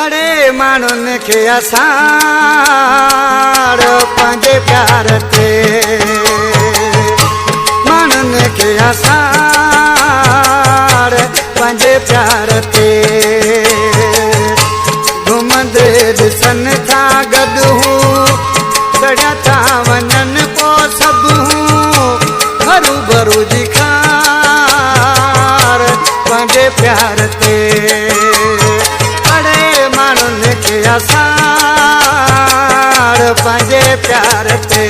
अड़े माण्हुनि खे असां पंहिंजे प्यार ते माण्हुनि खे असां पंहिंजे प्यार ते घुमंदे ॾिसनि था गॾु चढ़िया था वञनि पोइ सभु हरू भरू जी खार पंहिंजे प्यार ते अड़े माण्हुनि खे असां पंहिंजे प्यार ते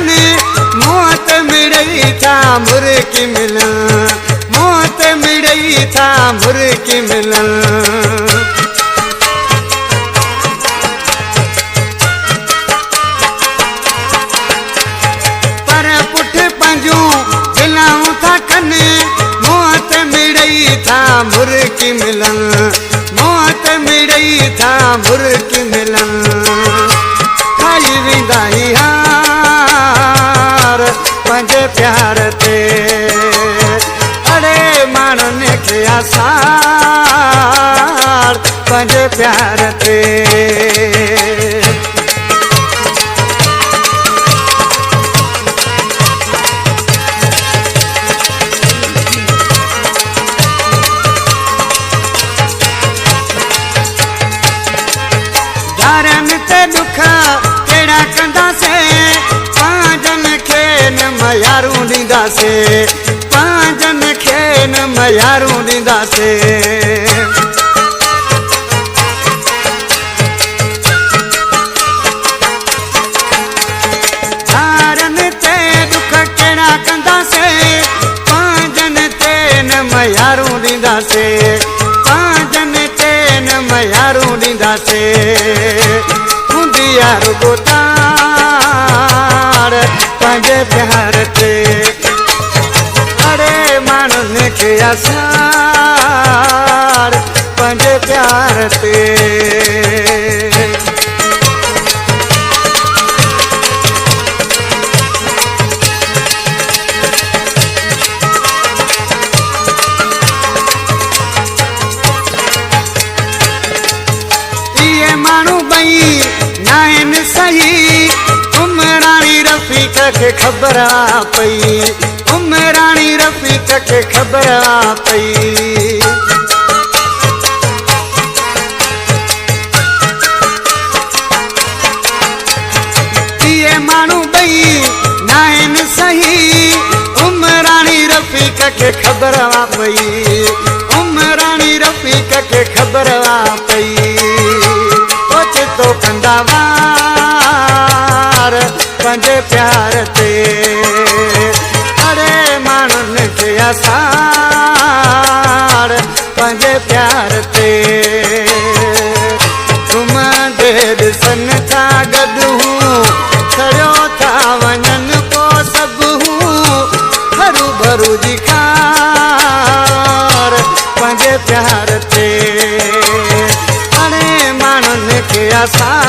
मौत मिड़ई था मुर्की मिलन मौत मिड़ई था मुर्की मिलन पर पुठ पंजू दिलाऊं था कने मौत मिड़ई था मुर्की मिलन मौत मिड़ई था मुर्की मिलन खाई वेंदा पंहिंजे प्यार ते अड़े माण्हुनि खे असां पंहिंजे प्यार ते धारनि ते दुख कहिड़ा कंदासीं मयारूं ॾींदासीं पंहिंजनि खे न मयारूं ॾींदासीं धारनि ते दुख कहिड़ा कंदासीं पंहिंजनि ते न मयारूं ॾींदासीं पंहिंजनि ते न मयारूं ॾींदासीं हूंदी आहे रुॻो पंहिंजे प्यार ते अड़े माण्हुनि खे असां पंहिंजे प्यार ते इहे माण्हू ॿई न आहिनि सही उमराणी रफ़ीक खे ख़बर पई उमराणी रफ़ीक खे ख़बर पई इहे माण्हू ॿई न आहिनि सही उमराणी रफ़ीक खे ख़बर पई उमराणी रफ़ीक खे ख़बर पई ओचितो कंदा पंहिंजे प्यार ते अड़े माण्हुनि खे असां पंहिंजे प्यार ते घुमंदे ॾिसनि था गॾु चढ़ियो था वञनि पोइ सभु हरू भरू जी खार पंहिंजे प्यार ते अड़े माण्हुनि खे असां